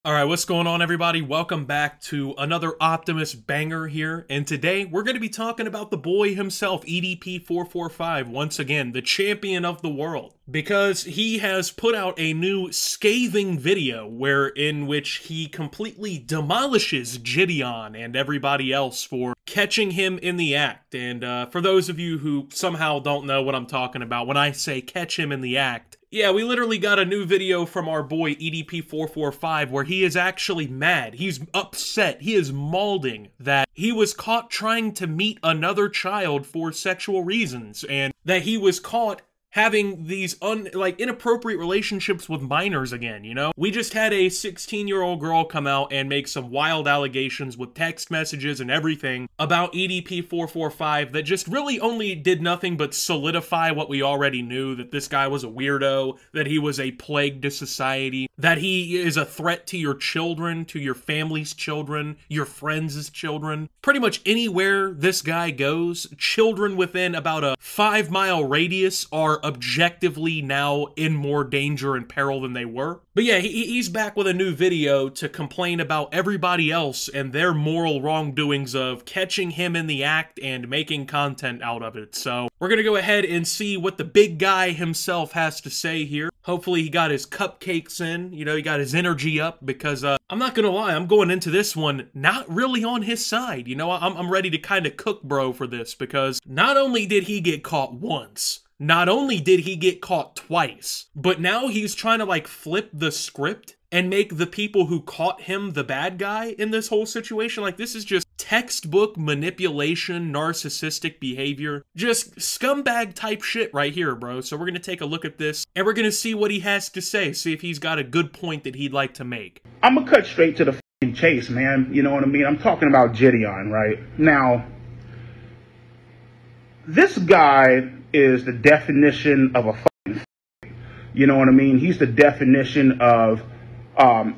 Alright, what's going on, everybody? Welcome back to another Optimus banger here, and today we're going to be talking about the boy himself, EDP445, once again, the champion of the world, because he has put out a new scathing video in which he completely demolishes Jidion and everybody else for catching him in the act. And for those of you who somehow don't know what I'm talking about when I say catch him in the act, yeah, we literally got a new video from our boy EDP445 where he is actually mad. He's upset. He is mauling that he was caught trying to meet another child for sexual reasons, and that he was caught having these inappropriate relationships with minors again, you know? We just had a 16-year-old girl come out and make some wild allegations with text messages and everything about EDP445 that just really only did nothing but solidify what we already knew, that this guy was a weirdo, that he was a plague to society, that he is a threat to your children, to your family's children, your friends' children. Pretty much anywhere this guy goes, children within about a 5-mile radius are objectively now in more danger and peril than they were. But yeah, he's back with a new video to complain about everybody else and their moral wrongdoings of catching him in the act and making content out of it. So we're gonna go ahead and see what the big guy himself has to say here. Hopefully he got his cupcakes in, you know, he got his energy up, because I'm not gonna lie, I'm going into this one not really on his side. You know, I'm ready to kind of cook bro for this, because not only did he get caught once, not only did he get caught twice, but now he's trying to flip the script and make the people who caught him the bad guy in this whole situation. Like, this is just textbook manipulation, narcissistic behavior, just scumbag type shit right here, bro. So we're gonna take a look at this and we're gonna see what he has to say, see if he's got a good point that he'd like to make. I'm gonna cut straight to the f***ing chase, man. You know what I mean? I'm talking about Jidion, right? Now, this guy is the definition of a f***ing, you know what I mean? He's the definition of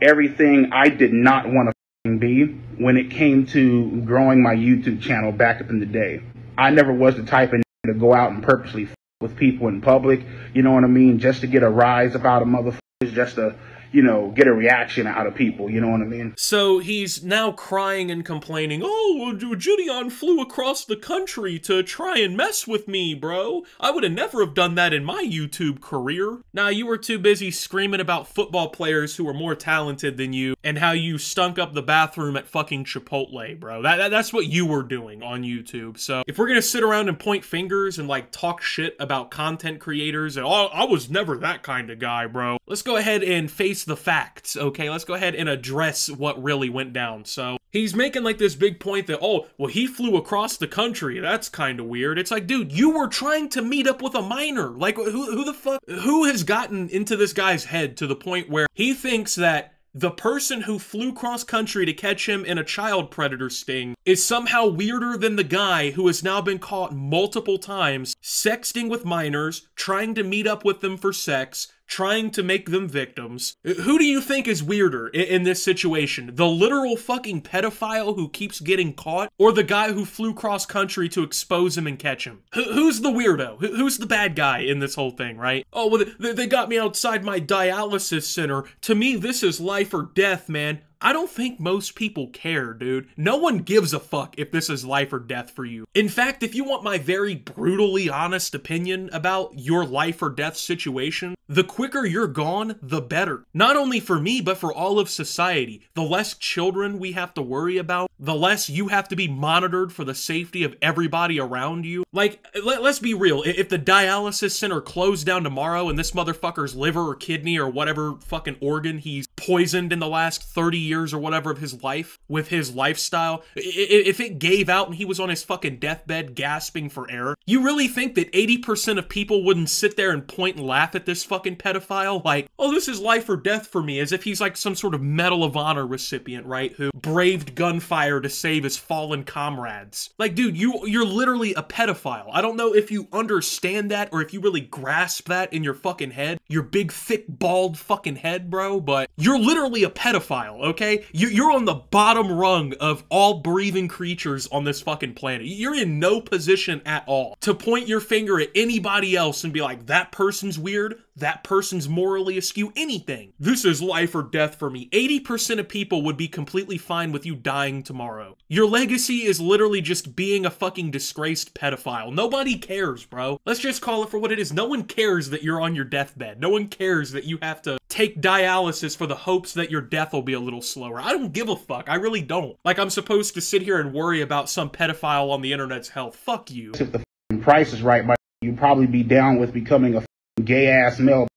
everything I did not want to f***ing be when it came to growing my YouTube channel back up in the day. I never was the type of to go out and purposely f*** with people in public, you know what I mean? Just to get a rise about a motherfucker, just to, you know, get a reaction out of people, you know what I mean? So he's now crying and complaining, oh, Jidion flew across the country to try and mess with me, bro. I would have never have done that in my YouTube career. Nah, you were too busy screaming about football players who were more talented than you and how you stunk up the bathroom at fucking Chipotle, bro. That's what you were doing on YouTube. So if we're gonna sit around and point fingers and talk shit about content creators and, oh, I was never that kind of guy, bro, let's go ahead and face the facts, okay? Let's go ahead and address what really went down. So he's making this big point that, oh, well, he flew across the country. That's kind of weird. It's like, dude, you were trying to meet up with a minor. Who the fuck? Who has gotten into this guy's head to the point where he thinks that the person who flew cross country to catch him in a child predator sting is somehow weirder than the guy who has now been caught multiple times sexting with minors, trying to meet up with them for sex, trying to make them victims? Who do you think is weirder in this situation? The literal fucking pedophile who keeps getting caught, or the guy who flew cross country to expose him and catch him? Who's the weirdo? Who's the bad guy in this whole thing, right? Oh, well, they got me outside my dialysis center. To me, this is life or death, man. I don't think most people care, dude. No one gives a fuck if this is life or death for you. In fact, if you want my very brutally honest opinion about your life or death situation, the quicker you're gone, the better. Not only for me, but for all of society. The less children we have to worry about, the less you have to be monitored for the safety of everybody around you. Let's be real. If the dialysis center closed down tomorrow and this motherfucker's liver or kidney or whatever fucking organ he's poisoned in the last 30 years or whatever of his life with his lifestyle, if it gave out and he was on his fucking deathbed gasping for air, you really think that 80% of people wouldn't sit there and point and laugh at this fucking pedophile? Like, oh, this is life or death for me, as if he's some sort of Medal of Honor recipient, right, who braved gunfire to save his fallen comrades. Like, dude, you're literally a pedophile. I don't know if you understand that or if you really grasp that in your fucking head, your big, thick, bald fucking head, bro, but you're literally a pedophile, okay? You're on the bottom rung of all breathing creatures on this fucking planet. You're in no position at all to point your finger at anybody else and be like, that person's weird, that person's morally askew, anything. This is life or death for me. 80% of people would be completely fine with you dying tomorrow. Your legacy is literally just being a fucking disgraced pedophile. Nobody cares, bro. Let's just call it for what it is. No one cares that you're on your deathbed. No one cares that you have to take dialysis for the hopes that your death will be a little slower. I don't give a fuck. I really don't. Like, I'm supposed to sit here and worry about some pedophile on the internet's health. Fuck you. If the price is right, you'd probably be down with becoming a gay-ass male.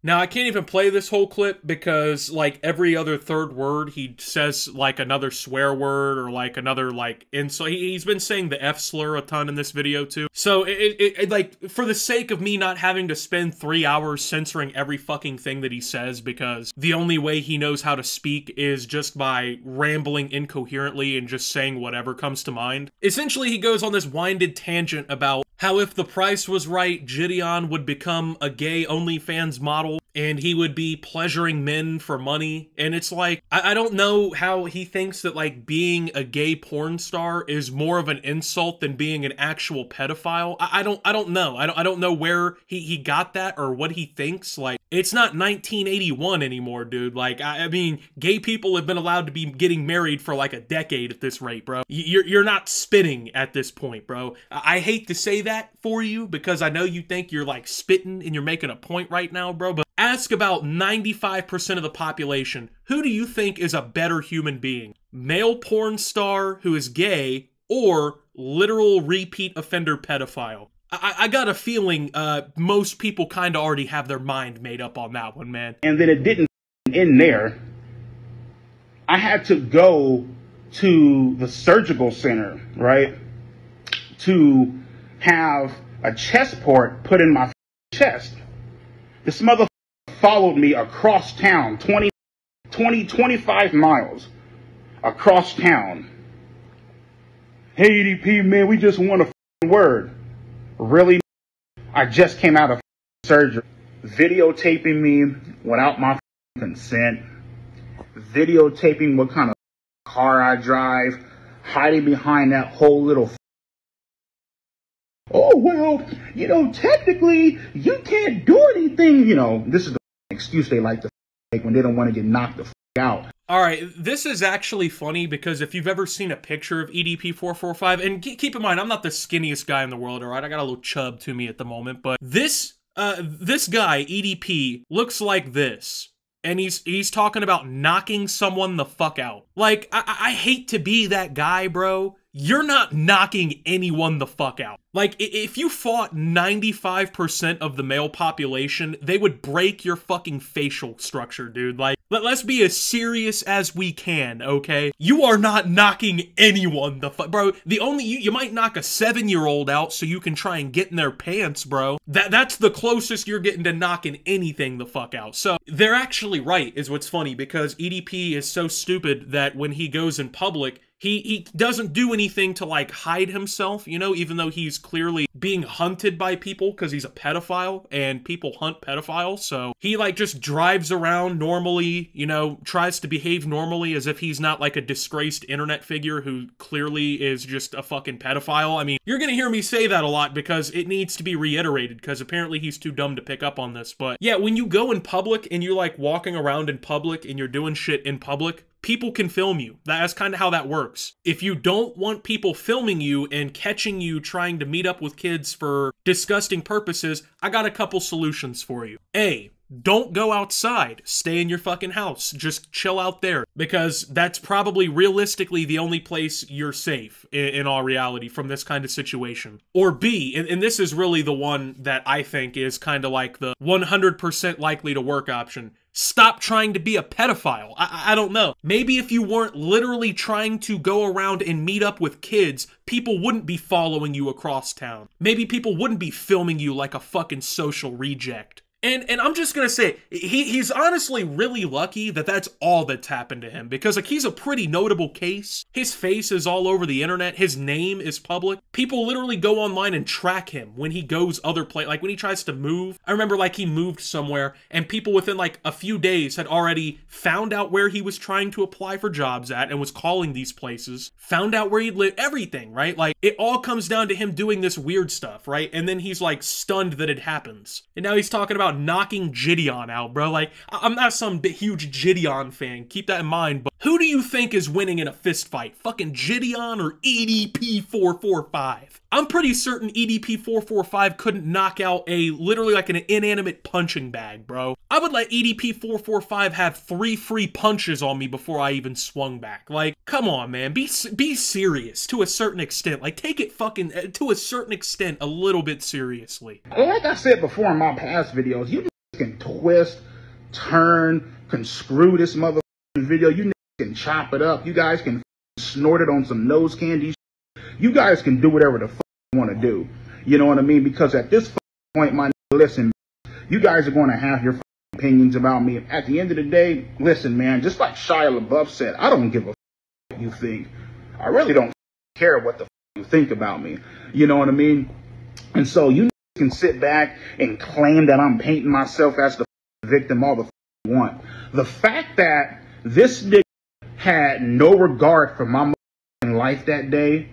Now, I can't even play this whole clip because, like, every other third word, he says, like, another swear word or, like, another, like, insult. He's been saying the F slur a ton in this video, too. So, like, for the sake of me not having to spend 3 hours censoring every fucking thing that he says because the only way he knows how to speak is just by rambling incoherently and just saying whatever comes to mind. Essentially, he goes on this winded tangent about how if the price was right, Jidion would become a gay OnlyFans model and he would be pleasuring men for money. And it's like, I don't know how he thinks that, like, being a gay porn star is more of an insult than being an actual pedophile. I don't know. I don't know where he got that or what he thinks. Like, it's not 1981 anymore, dude. Like, I mean, gay people have been allowed to be getting married for like a decade at this rate, bro. You're not spitting at this point, bro. I hate to say that for you because I know you think you're like spitting and you're making a point right now, bro, but ask about 95% of the population, who do you think is a better human being? Male porn star who is gay or literal repeat offender pedophile? I got a feeling most people kind of already have their mind made up on that one, man. And then it didn't end there. I had to go to the surgical center, right, to have a chest port put in my chest. This mother followed me across town, 25 miles across town. Hey, EDP, man, we just want a word. Really? I just came out of surgery. Videotaping me without my consent. Videotaping what kind of car I drive. Hiding behind that whole little... Oh, well, you know, technically, you can't do anything. You know, this is the excuse they like to make when they don't want to get knocked the out. Alright, this is actually funny because if you've ever seen a picture of EDP445, and keep in mind, I'm not the skinniest guy in the world, alright? I got a little chub to me at the moment, but this guy, EDP, looks like this. And he's talking about knocking someone the fuck out. Like, I hate to be that guy, bro. You're not knocking anyone the fuck out. Like, if you fought 95% of the male population, they would break your fucking facial structure, dude. Like, let's be as serious as we can, okay? You are not knocking anyone the fuck, bro. The only, you might knock a 7-year-old out so you can try and get in their pants, bro. That's the closest you're getting to knocking anything the fuck out. So, they're actually right, is what's funny, because EDP is so stupid that when he goes in public, he doesn't do anything to, like, hide himself, you know, even though he's clearly being hunted by people because he's a pedophile and people hunt pedophiles. So he, like, just drives around normally, you know, tries to behave normally as if he's not, like, a disgraced internet figure who clearly is just a fucking pedophile. I mean, you're gonna hear me say that a lot because it needs to be reiterated because apparently he's too dumb to pick up on this. But yeah, when you go in public and you're, like, walking around in public and you're doing shit in public, people can film you. That's kind of how that works. If you don't want people filming you and catching you trying to meet up with kids for disgusting purposes, I got a couple solutions for you. A, don't go outside. Stay in your fucking house. Just chill out there. Because that's probably realistically the only place you're safe, in all reality, from this kind of situation. Or B, and this is really the one that I think is kind of like the 100% likely to work option. Stop trying to be a pedophile. I don't know. Maybe if you weren't literally trying to go around and meet up with kids, people wouldn't be following you across town. Maybe people wouldn't be filming you like a fucking social reject. And I'm just gonna say, he's honestly really lucky that that's all that's happened to him, because, like, he's a pretty notable case. His face is all over the internet. His name is public. People literally go online and track him when he goes other places. Like, when he tries to move. I remember, like, he moved somewhere, and people within, like, a few days had already found out where he was trying to apply for jobs at and was calling these places. Found out where he'd live. Everything, right? Like, it all comes down to him doing this weird stuff, right? And then he's, like, stunned that it happens. And now he's talking about about knocking Jidion out, bro. Like, I'm not some huge Jidion fan. Keep that in mind. But who do you think is winning in a fist fight? Fucking Jidion or EDP445? I'm pretty certain EDP445 couldn't knock out literally like an inanimate punching bag, bro. I would let EDP445 have 3 free punches on me before I even swung back. Like, come on, man. Be serious to a certain extent. Like, take it fucking, to a certain extent, a little bit seriously. Like I said before in my past videos, you can twist, turn, can screw this motherfucking video. You can chop it up. You guys can snort it on some nose candy. You guys can do whatever the fuck you want to do. You know what I mean? Because at this point, my listen, you guys are going to have your opinions about me. At the end of the day, listen, man, just like Shia LaBeouf said, I don't give a what you think. I really don't care what the you think about me. You know what I mean? And so you can sit back and claim that I'm painting myself as the victim all the you want. The fact that this nigga had no regard for my life that day.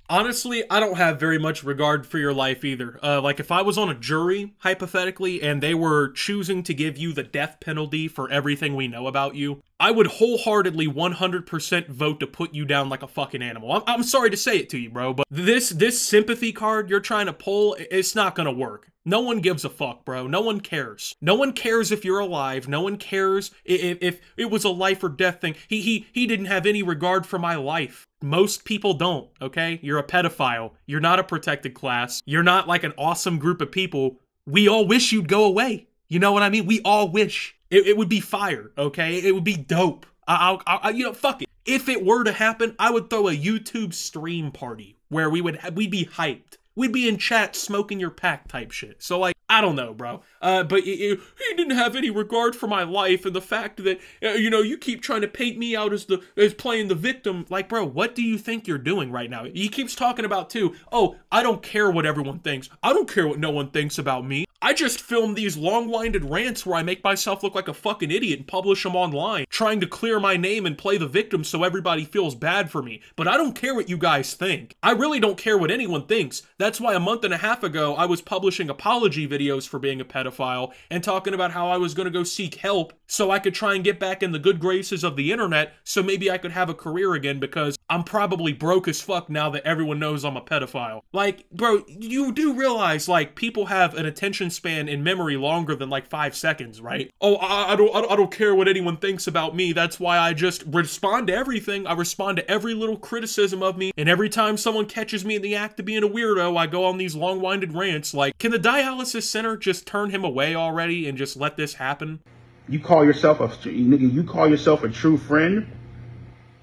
Honestly, I don't have very much regard for your life either. Like, if I was on a jury, hypothetically, and they were choosing to give you the death penalty for everything we know about you, I would wholeheartedly 100% vote to put you down like a fucking animal. I'm sorry to say it to you, bro, but this sympathy card you're trying to pull, it's not gonna work. No one gives a fuck, bro. No one cares. No one cares if you're alive. No one cares if it was a life or death thing. He didn't have any regard for my life. Most people don't, okay? You're a pedophile. You're not a protected class. You're not like an awesome group of people. We all wish you'd go away. You know what I mean? We all wish. It would be fire, okay? It would be dope. You know, fuck it. If it were to happen, I would throw a YouTube stream party where we'd be hyped. We'd be in chat smoking your pack type shit. So, like, I don't know, bro. But he didn't have any regard for my life, and the fact that, you know, you keep trying to paint me out as playing the victim. Like, bro, what do you think you're doing right now? He keeps talking about, too, oh, I don't care what everyone thinks. I don't care what no one thinks about me. I just film these long-winded rants where I make myself look like a fucking idiot and publish them online, trying to clear my name and play the victim so everybody feels bad for me. But I don't care what you guys think. I really don't care what anyone thinks. That's why a month and a half ago, I was publishing apology videos for being a pedophile and talking about how I was going to go seek help so I could try and get back in the good graces of the internet so maybe I could have a career again, because I'm probably broke as fuck now that everyone knows I'm a pedophile. Like, bro, you do realize, like, people have an attention span in memory longer than like 5 seconds, right? Oh, I don't care what anyone thinks about me. That's why I just respond to everything. I respond to every little criticism of me, and every time someone catches me in the act of being a weirdo, I go on these long-winded rants. Like, can the dialysis center just turn him away already and just let this happen? You call yourself a true friend?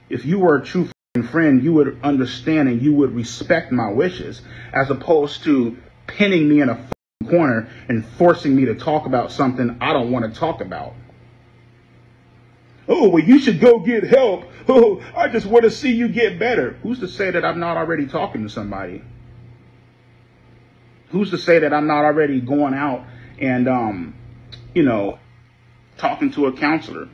If you were a true friend, you would understand and you would respect my wishes, as opposed to pinning me in a corner and forcing me to talk about something I don't want to talk about. Oh, well, you should go get help. Oh, I just want to see you get better. Who's to say that I'm not already talking to somebody? Who's to say that I'm not already going out and, you know, talking to a counselor,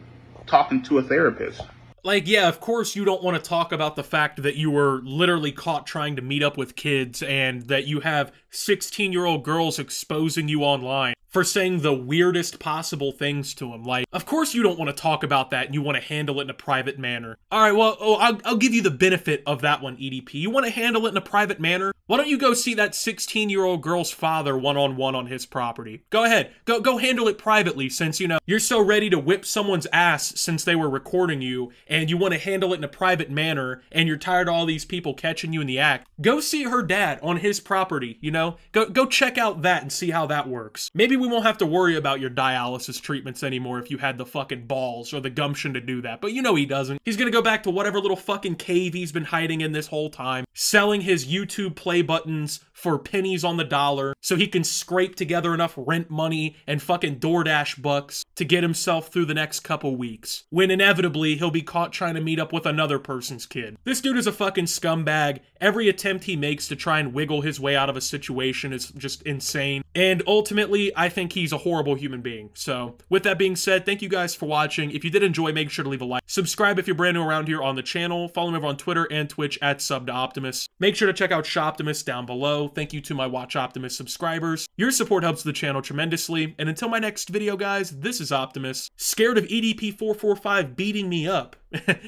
talking to a therapist? Like, yeah, of course you don't want to talk about the fact that you were literally caught trying to meet up with kids and that you have 16-year-old girls exposing you online for saying the weirdest possible things to them. Like, of course you don't want to talk about that and you want to handle it in a private manner. All right, well, I'll give you the benefit of that one, EDP. You want to handle it in a private manner? Why don't you go see that 16-year-old girl's father one-on-one on his property? Go ahead. Go handle it privately, since, you know, you're so ready to whip someone's ass since they were recording you, and you want to handle it in a private manner, and you're tired of all these people catching you in the act. Go see her dad on his property, you know? Go check out that and see how that works. Maybe we won't have to worry about your dialysis treatments anymore if you had the fucking balls or the gumption to do that. But you know he doesn't. He's gonna go back to whatever little fucking cave he's been hiding in this whole time, selling his YouTube play buttons for pennies on the dollar so he can scrape together enough rent money and fucking DoorDash bucks to get himself through the next couple weeks, when inevitably he'll be caught trying to meet up with another person's kid. This dude is a fucking scumbag. Every attempt he makes to try and wiggle his way out of a situation is just insane. And ultimately, I think he's a horrible human being. So, with that being said, thank you guys for watching. If you did enjoy, make sure to leave a like. Subscribe if you're brand new around here on the channel. Follow me over on Twitter and Twitch at SubToOptimus. Make sure to check out Shoptimus down below. Thank you to my Watch Optimus subscribers. Your support helps the channel tremendously. And until my next video, guys, this is Optimus, scared of EDP445 beating me up,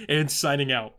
and signing out.